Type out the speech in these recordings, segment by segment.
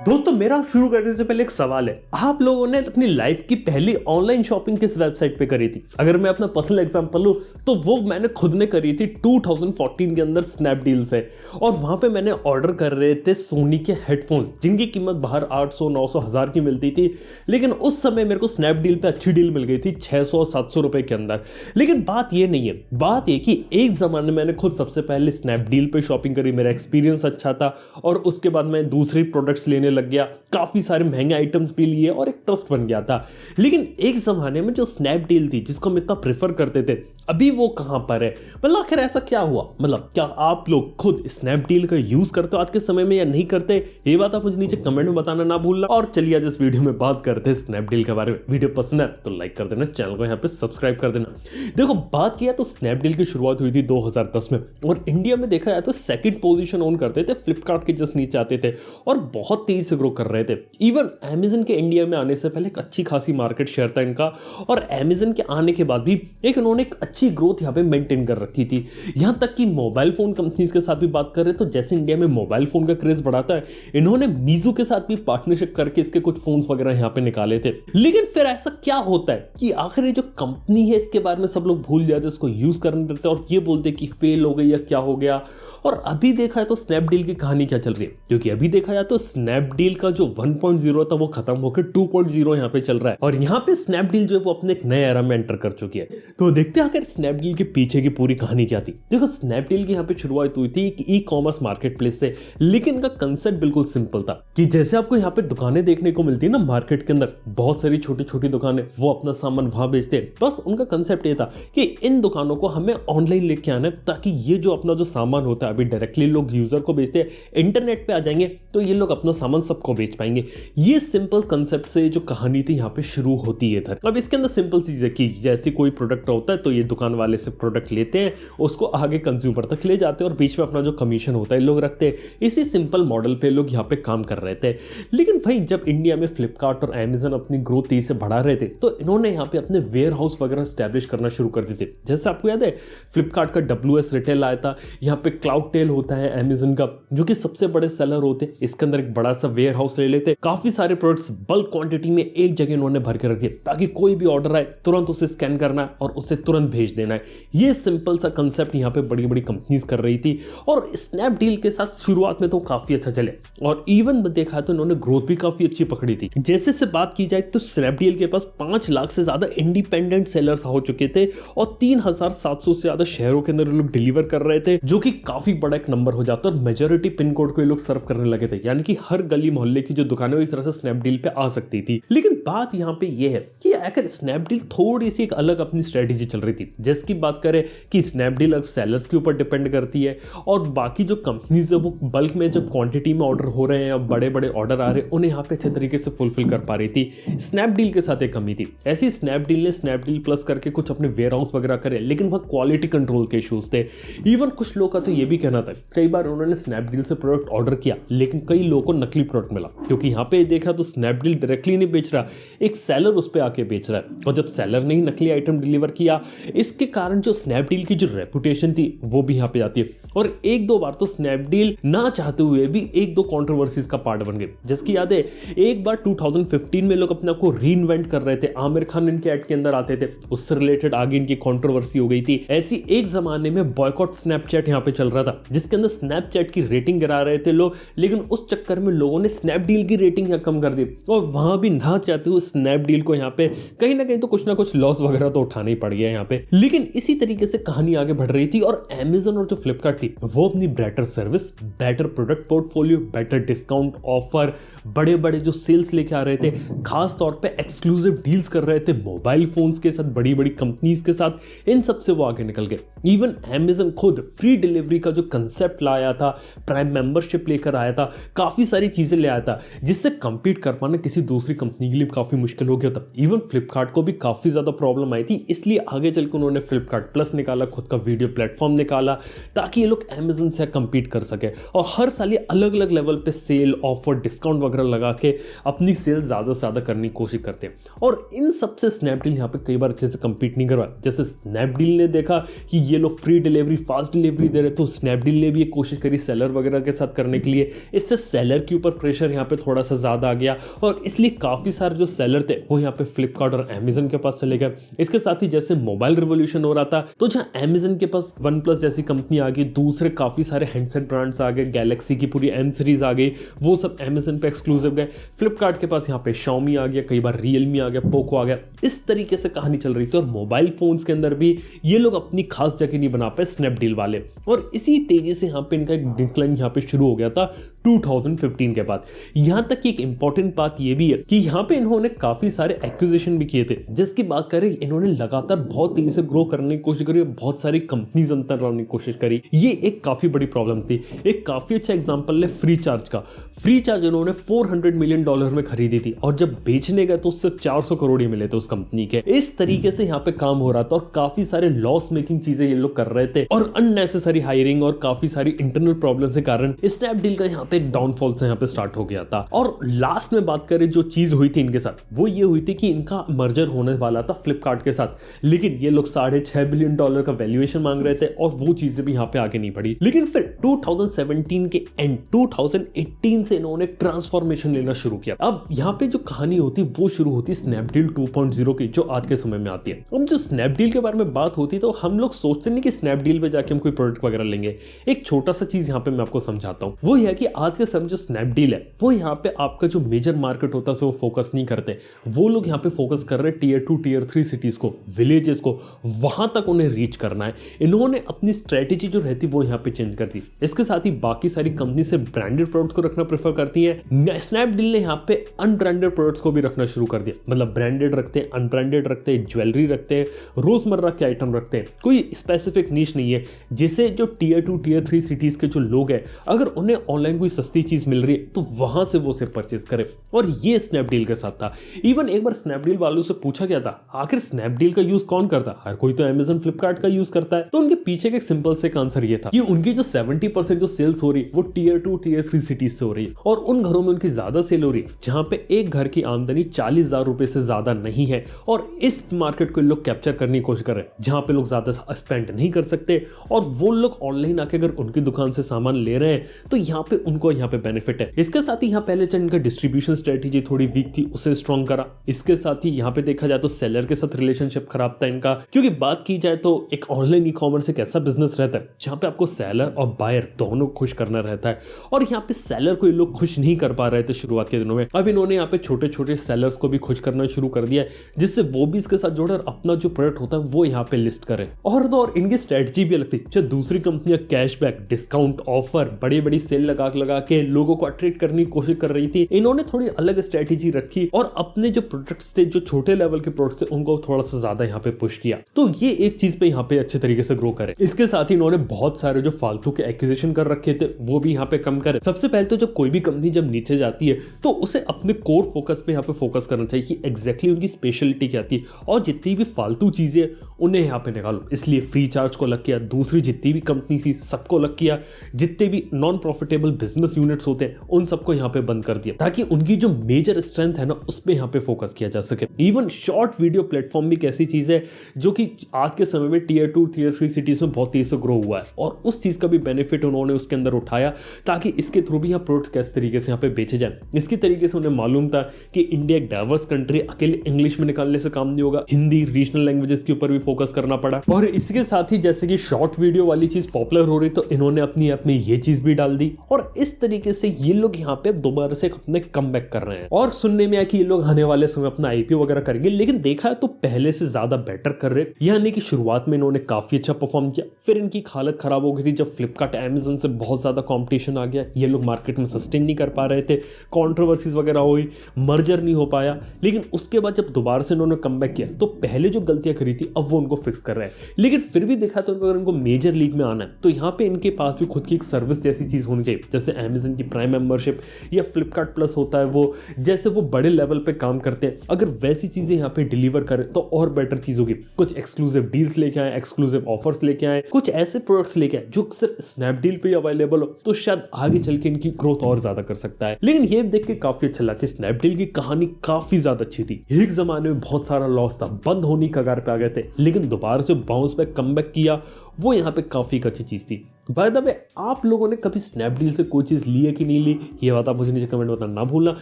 दोस्तों मेरा शुरू करने से पहले एक सवाल है। आप लोगों ने अपनी लाइफ की पहली ऑनलाइन शॉपिंग किस वेबसाइट पे करी थी? अगर मैं अपना पर्सनल एग्जांपल लूं तो वो मैंने खुद ने करी थी 2014 के अंदर स्नैपडील से। और वहां पे मैंने ऑर्डर कर रहे थे सोनी के हेडफोन जिनकी कीमत बाहर 800 900 1000 की मिलती थी, लेकिन उस समय मेरे को स्नैपडील पे अच्छी डील मिल गई थी 600 700 रुपए के अंदर। लेकिन बात ये नहीं है, बात ये कि एक जमाने में मैंने खुद सबसे पहले स्नैपडील पे शॉपिंग करी, मेरा एक्सपीरियंस अच्छा था और उसके बाद मैं दूसरी प्रोडक्ट्स लेने लग गया, काफी सारे महंगे आइटम्स भी लिए और एक ट्रस्ट बन गया था। लेकिन एक जमाने में जो स्नैपडील थी जिसको हम इतना प्रेफर करते थे, अभी वो कहां पर है? मतलब आखिर ऐसा क्या हुआ? मतलब क्या आप लोग खुद स्नैपडील का यूज करते हो आज के समय में या नहीं करते? ये बात आप मुझे नीचे कमेंट में बताना ना भूलना। और चलिए आज इस वीडियो में बात करते हैं स्नैपडील के बारे में। वीडियो पसंद है तो लाइक कर देना, चैनल को यहाँ पे सब्सक्राइब कर देना। देखो बात किया तो स्नैपडील की शुरुआत हुई थी 2010 में और इंडिया में देखा जाए तो सेकंड पोजीशन ओन करते थे, फ्लिपकार्ट के जस्ट नीचे आते थे और बहुत तेजी से ग्रो कर रहे थे। इवन अमेजन के इंडिया में आने से पहले एक अच्छी खासी मार्केट शेयर था इनका और अमेजन के आने के बाद भी इन्होंने एक अच्छी ग्रोथ यहाँ पे मेंटेन कर रखी थी। यहाँ तक कि मोबाइल फोन कंपनीज के साथ भी बात कर रहे तो जैसे इंडिया में मोबाइल फोन का क्रेज बढ़ाता है, इन्होंने मीजू के साथ भी पार्टनरशिप करके इसके कुछ फोन्स वगैरह यहाँ पे निकाले थे। लेकिन फिर ऐसा क्या होता है कि आखिर ये जो कंपनी है इसके बारे में सब लोग भूल जाते, इसको यूज करने देते और ये बोलते कि फेल हो गई या क्या हो गया। और अभी देखा है तो स्नैपडील की कहानी क्या चल रही है, क्योंकि अभी देखा जाए तो स्नैपडील का जो 1.0 था वो खत्म होकर 2.0 यहाँ पे चल रहा है और यहाँ पे स्नैपडील जो है वो अपने एक नए एरा में एंटर कर चुकी है। तो देखते हैं आखिर स्नैपडील के पीछे की पूरी कहानी क्या थी। देखो स्नैपडील की यहाँ पे शुरुआत हुई थी एक ई-कॉमर्स मार्केट प्लेस से, लेकिन इनका कंसेप्ट बिल्कुल सिंपल था कि जैसे आपको यहाँ पे दुकानें देखने को मिलती है ना मार्केट के अंदर, बहुत सारी छोटी छोटी दुकानें, वो अपना सामान वहां बेचते हैं। बस उनका कंसेप्ट ये था कि इन दुकानों को हमें ऑनलाइन लेके आना है ताकि ये जो अपना जो सामान होता है, अभी डायरेक्टली लोग यूजर को बेचते हैं, इंटरनेट पे आ जाएंगे तो ये लोग अपना सामान सबको बेच पाएंगे। ये सिंपल कंसेप्ट से जो कहानी थी यहाँ पे शुरू होती है इधर। अब इसके अंदर सिंपल चीज है कि जैसे कोई प्रोडक्ट होता है तो ये दुकान वाले से प्रोडक्ट लेते हैं, उसको आगे कंज्यूमर तक ले जाते हैं और बीच में अपना जो कमीशन होता है लोग रखते हैं। इसी सिंपल मॉडल पे लोग यहाँ पे काम कर रहे थे। लेकिन भाई जब इंडिया में फ्लिपकार्ट और अमेजन अपनी ग्रोथ तेजी से बढ़ा रहे थे तो इन्होंने यहाँ पे अपने वेयर हाउस वगैरह स्टैब्लिश करना शुरू कर दिए थे। जैसे आपको याद है फ्लिपकार्ट का WS रिटेल आया था, यहाँ पे क्लाउडटेल होता है अमेजन का जो कि सबसे बड़े सेलर होते हैं, इसके अंदर एक बड़ा सा वेयर हाउस ले लेते, काफी सारे प्रोडक्ट्स बल्क क्वांटिटी में एक जगह इन्होंने भर के रखे ताकि कोई भी ऑर्डर आए तुरंत उसे स्कैन करना है और उसे तुरंत भेज देना है। ये सिंपल सा कंसेप्ट यहाँ पे बड़ी बड़ी कंपनीज कर रही थी और स्नैपडील के साथ शुरुआत में तो काफी अच्छा चले और इवन देखा तो इन्होंने ग्रोथ भी काफी अच्छी पकड़ी थी। जैसे से बात की जाए तो स्नैपडील के पास 5 लाख से ज्यादा इंडिपेंडेंट सेलर्स हो चुके थे और 3700 से ज्यादा शहरों के अंदर लोग डिलीवर कर रहे थे, जो कि काफी बड़ा एक नंबर हो जाता है। मेजॉरिटी पिन कोड को ये लोग सर्व करने लगे थे, यानी कि हर गली मोहल्ले की जो दुकानें एक तरह से स्नैपडील पे आ सकती थी। लेकिन बात यहाँ पे ये है कि आखिर स्नैपडील थोड़ी सी एक अलग अपनी स्ट्रेटेजी चल रही थी। जिसकी बात करें कि स्नैपडील अब सेलर्स के ऊपर डिपेंड करती है और बाकी जो कंपनीज है वो बल्क में जब क्वांटिटी में ऑर्डर हो रहे हैं और बड़े बड़े ऑर्डर आ रहे हैं उन्हें यहाँ पे अच्छे तरीके से फुलफिल कर पा रही थी। स्नैपडील के साथ एक कमी थी। ऐसी स्नैपडील ने स्नैपडील प्लस करके कुछ अपने वेयर हाउस वगैरह करे, लेकिन वह क्वालिटी कंट्रोल के इश्यूज थे। इवन कुछ लोगों का तो ये भी कहना था कई बार उन्होंने स्नैपडील से प्रोडक्ट ऑर्डर किया लेकिन कई लोगों को नकली प्रोडक्ट मिला, क्योंकि यहाँ पे देखा तो स्नैपडील डायरेक्टली नहीं बेच रहा, एक सेलर उस पे आके बेच रहा है और जब सेलर ने ही नकली आइटम डिलीवर किया इसके कारण जो स्नैपडील की जो रेपुटेशन थी वो भी यहाँ पे जाती है। और एक दो बार तो स्नैपडील ना चाहते हुए भी एक दो कंट्रोवर्सीज का पार्ट बन गए। जिसकी याद है एक बार 2015 में लोग अपने आप को रीइन्वेंट कर रहे थे, आमिर खान इनके एड के अंदर आते थे, उससे रिलेटेड आगे इनकी कंट्रोवर्सी हो गई थी। ऐसी एक जमाने में बॉयकॉट स्नैपचैट यहाँ पे चल रहा था जिसके अंदर स्नैपचैट की रेटिंग गिरा रहे थे लोग, लेकिन उस चक्कर में लोगों ने स्नैपडील की रेटिंग यहाँ कम कर दी और वहां भी ना चाहते हुए स्नैपडील को यहाँ पे कहीं ना कहीं तो कुछ ना कुछ लॉस वगैरह तो उठाना ही पड़ गया यहाँ पे। लेकिन इसी तरीके से कहानी आगे बढ़ रही थी और अमेजन और जो फ्लिपकार्ट थी वो अपनी better service, better product portfolio, better discount offer, बड़े बड़े जो सेल्स लेके आ रहे थे, खास तौर पे एक्सक्लूसिव डील्स कर रहे थे मोबाइल फोन्स के साथ, बड़ी बड़ी कंपनीज के साथ, इन सब से वो आगे निकल गए। इवन अमेजन खुद फ्री डिलीवरी का जो कंसेप्ट लाया था, प्राइम मेंबरशिप लेकर आया था, काफी सारी चीजें ले आया था जिससे कंपीट कर पाना किसी दूसरी कंपनी के लिए काफी मुश्किल हो गया था। इवन फ्लिपकार्ट को भी काफी ज्यादा प्रॉब्लम आई थी, इसलिए आगे चलकर उन्होंने फ्लिपकार्ट प्लस निकाला, खुद का वीडियो प्लेटफॉर्म निकाला ताकि ये लोग अमेजन से कंपीट कर सके और हर साल ये अलग अलग लेवल पे सेल, ऑफर, डिस्काउंट वगैरह लगा के अपनी सेल ज्यादा से ज्यादा करने की कोशिश करते हैं। और इन सबसे स्नैपडील यहाँ पे कई बार अच्छे से कंपीट नहीं करवाया। जैसे स्नैपडील ने देखा कि ये लोग फ्री डिलीवरी, फास्ट डिलीवरी दे रहे, तो स्नैपडील ने भी एक कोशिश करी सेलर वगैरह के साथ करने के लिए। इससे सेलर के ऊपर प्रेशर यहाँ पे थोड़ा सा ज्यादा आ गया और इसलिए काफी सारे जो सेलर थे वो यहाँ पे फ्लिपकार्ट और अमेजन के पास चले गए। इसके साथ ही जैसे मोबाइल रिवोल्यूशन हो रहा था तो जहां अमेजन के पास वन प्लस जैसी कंपनी आ गई, दूसरे काफी सारे हैंडसेट ब्रांड्स आ गए, गैलेक्सी की पूरी M सीरीज आ गई, वो सब अमेजन पे एक्सक्लूसिव गए। फ्लिपकार्ट के पास यहाँ पे Xiaomi आ गया, कई बार रियलमी आ गया, पोको आ गया। इस तरीके से कहानी चल रही थी और मोबाइल फोन्स के अंदर भी ये लोग अपनी खास जगह नहीं बना पाए स्नैपडील वाले, और इसी तेजी से यहाँ पे इनका एक डिक्लाइन यहाँ पे शुरू हो गया था 2015 के बाद। यहाँ तक कि एक इंपॉर्टेंट बात ये भी है कि यहाँ पे इन्होंने काफी सारे एक्विजिशन भी किए थे, जिसकी बात करें इन्होंने लगातार बहुत तेजी से ग्रो करने की कोशिश करी, बहुत सारी कंपनीज अंदर लाने की कोशिश करी। ये एक काफी बड़ी प्रॉब्लम थी। एक काफी अच्छा एग्जांपल है फ्री चार्ज का। फ्री चार्ज इन्होंने $400 मिलियन में खरीदी थी और जब बेचने गए तो सिर्फ 400 करोड़ ही मिले थे उस कंपनी के। इस तरीके से यहाँ पे काम हो रहा था और काफी सारे लॉस मेकिंग चीजें ये लोग कर रहे थे और अननेसेसरी हायरिंग और काफी सारी इंटरनल प्रॉब्लम के कारण स्नैपडील का यहाँ पे एक डाउनफॉल से यहाँ पे स्टार्ट हो गया था। और लास्ट में बात करें जो चीज हुई थी इनके साथ, वो ये हुई थी कि इनका मर्जर होने वाला था फ्लिपकार्ट के साथ, लेकिन ये लोग $6.5 बिलियन का वैल्यूएशन मांग रहे थे और वो चीजें भी यहाँ पे आगे नहीं बढ़ी। लेकिन फिर 2017 के एंड 2018 से इन्होंने ट्रांसफॉर्मेशन लेना शुरू किया। अब यहाँ पे जो कहानी होती वो शुरू होती स्नैपडील 2.0 की, जो आज के समय में आती है। अब जो स्नैपडील के बारे में बात होती है तो हम लोग सोचते नहीं कि स्नैपडील पे जाके हम कोई प्रोडक्ट वगैरह लेंगे। एक छोटा सा चीज यहाँ पे मैं आपको समझाता हूँ। वो है कि आज के समय जो स्नैपडील है वो यहाँ पे आपका जो मेजर मार्केट होता है वो फोकस नहीं करते। वो लोग यहाँ पे फोकस कर रहे हैं टियर 2 टियर 3 सिटीज को, विलेजेस को, वहां तक उन्हें रीच करना है। इन्होंने अपनी स्ट्रेटेजी जो रहती है वो यहाँ पे चेंज कर दी। इसके साथ ही बाकी सारी कंपनी से ब्रांडेड प्रोडक्ट्स को रखना प्रेफर करती है। स्नैपडील ने यहाँ पे अनब्रांडेड प्रोडक्ट्स को भी रखना शुरू कर दिया, मतलब ब्रांडेड रखते हैं, अनब्रांडेड रखते हैं, ज्वेलरी रखते हैं, रोजमर्रा के आइटम रखते हैं। कोई स्पेसिफिक नीश नहीं है, जिसे जो टियर 2 टियर 3 सिटीज के जो लोग हैं अगर उन्हें ऑनलाइन कोई सस्ती चीज मिल रही है तो वहां से वो उसे परचेज करें। और ये स्नैपडील के साथ था। इवन एक बार स्नैपडील वालों से पूछा गया था आखिर स्नैपडील का यूज कौन करता है, हर कोई तो अमेजन फ्लिपकार्ट का यूज करता है। तो उनके पीछे का एक सिंपल से आंसर ये था कि उनकी जो 70% जो सेल्स हो रही है वो टियर 2 टियर 3 सिटीज से हो रही है और उन घरों में उनकी ज्यादा सेल हो रही है जहां पे एक घर की आमदनी 40,000 रुपए से ज्यादा नहीं है। और इस मार्केट को लोग कैप्चर करने की कोशिश कर रहे हैं जहां पे लोग ज्यादा स्पेंड नहीं कर सकते और वो लोग ऑनलाइन आके अगर उनकी दुकान से सामान ले रहे हैं तो यहाँ पे उनको यहाँ पे बेनिफिट है। इसके साथ ही यहाँ पहले इनका डिस्ट्रीब्यूशन स्ट्रेटेजी थोड़ी वीक थी, उसे स्ट्रॉन्ग करा। इसके साथ ही यहाँ पे देखा जाए तो सेलर के साथ रिलेशनशिप खराब था इनका, क्योंकि बात की जाए तो एक ऑनलाइन ई कॉमर्स एक ऐसा बिजनेस रहता है जहां पे आपको सेलर और बायर दोनों खुश करना रहता है और यहाँ पे सेलर को ये लोग खुश नहीं कर पा रहे थे शुरुआत के दिनों में। अब इन्होंने यहाँ पे छोटे छोटे सेलर्स को भी खुश करना शुरू कर दिया जिससे वो भी इसके साथ जोड़े और अपना जो प्रोडक्ट होता है वो यहाँ पे लिस्ट करे। और इनकी स्ट्रेटजी भी अलग थी। जो दूसरी कंपनियां कैशबैक, डिस्काउंट, ऑफर, बड़ी बड़ी सेल लगा के लोगों को अट्रैक्ट करने की कोशिश कर रही थी, इन्होंने थोड़ी अलग स्ट्रेटेजी रखी और अपने जो प्रोडक्ट्स थे, जो छोटे लेवल के प्रोडक्ट्स थे, उनको थोड़ा सा ज्यादा यहाँ पे पुश किया। तो ये एक चीज पे यहाँ पे अच्छे तरीके से ग्रो करे। इसके साथ ही इन्होंने बहुत सारे जो फालतू के एक्विजिशन कर रखे थे वो भी यहाँ पे कम करे। सबसे पहले तो जब कोई भी कंपनी जब नीचे जाती है तो उसे अपने कोर फोकस पे यहाँ पे फोकस करना चाहिए कि एग्जैक्टली उनकी स्पेशलिटी क्या थी और जितनी भी फालतू चीजें उन्हें यहाँ पे निकालो। इसलिए फ्री चार्ज को अलग किया, दूसरी जितनी भी कंपनी थी सबको अलग किया, जितने भी नॉन प्रॉफिटेबल बिजनेस यूनिट्स होते हैं उन सबको यहाँ पे बंद कर दिया ताकि उनकी जो मेजर स्ट्रेंथ है ना उस पे यहाँ पे फोकस किया जा सके। इवन शॉर्ट वीडियो प्लेटफॉर्म भी एक ऐसी चीज है जो कि आज के समय में टियर 2 टियर 3 सिटीज में बहुत तेजी से ग्रो हुआ है और उस चीज का भी बेनिफिट उन्होंने उसके अंदर उठाया ताकि इसके थ्रू भी यहाँ प्रोडक्ट्स किस तरीके से यहाँ पे बेचे जाए। इसकी तरीके से उन्हें मालूम था कि इंडिया एक डाइवर्स कंट्री, अकेले इंग्लिश में निकालने से काम नहीं होगा, हिंदी रीजनल लैंग्वेजेस के ऊपर भी फोकस करना पड़ा। और इसके साथ ही जैसे कि शॉर्ट वीडियो वाली चीज पॉपुलर हो रही तो इन्होंने अपनी ऐप में ये चीज भी डाल दी और इस तरीके से ये लोग यहाँ पे दोबारा से अपने कमबैक कर रहे हैं। और सुनने में आया कि ये लोग आने वाले समय अपना आईपीओ वगैरह करेंगे, लेकिन देखा तो पहले से ज्यादा बेटर कर रहे। यानी कि शुरुआत में इन्होंने काफी अच्छा परफॉर्म किया, फिर इनकी हालत खराब हो गई थी जब फ्लिपकार्ट अमेजन से बहुत ज्यादा कंपटीशन आ गया, ये लोग मार्केट में सस्टेन नहीं कर पा रहे थे, कंट्रोवर्सीज वगैरह हुई, मर्जर नहीं हो पाया। लेकिन उसके बाद जब दोबारा से इन्होंने कमबैक किया तो पहले जो गलतियां करी थी अब वो उनको फिक्स कर रहे हैं। लेकिन फिर भी देखा तो अगर इनको मेजर लीग में आना है तो यहाँ पे इनके पास भी खुद की एक सर्विस जैसी चीज होनी चाहिए, जैसे अमेजन की प्राइम मेंबरशिप या फ्लिपकार्ट प्लस होता है, वो जैसे वो बड़े लेवल पे काम करते हैं। अगर वैसी चीजें यहाँ पे डिलीवर करें तो और बेटर चीज होगी। कुछ एक्सक्लूसिव डील्स लेके आए, एक्सक्लूसिव ऑफर्स लेके आए, कुछ ऐसे प्रोडक्ट्स लेके आए जो सिर्फ स्नैपडील पे अवेलेबल हो, तो शायद आगे चल के इनकी ग्रोथ और ज्यादा कर सकता है। लेकिन ये देख के काफी अच्छा लगा कि स्नैपडील की कहानी काफी ज्यादा अच्छी थी। एक जमाने में बहुत सारा लॉस था, बंद होने की कगार पे आ गए थे, लेकिन दोबारा से बाउंस बैक, कमबैक किया, वो यहाँ पे काफी अच्छी चीज थी। बाय द वे, आप लोगों ने कभी स्नैपडील से कोई चीज़ ली है कि नहीं ली, ये बात आप मुझे नीचे कमेंट बताना ना भूलना।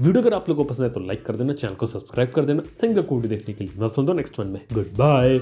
वीडियो अगर आप लोगों को पसंद है तो लाइक कर देना, चैनल को सब्सक्राइब कर देना। थैंक यू वीडियो देखने के लिए। मैं सुनता हूँ नेक्स्ट वन में। Good bye.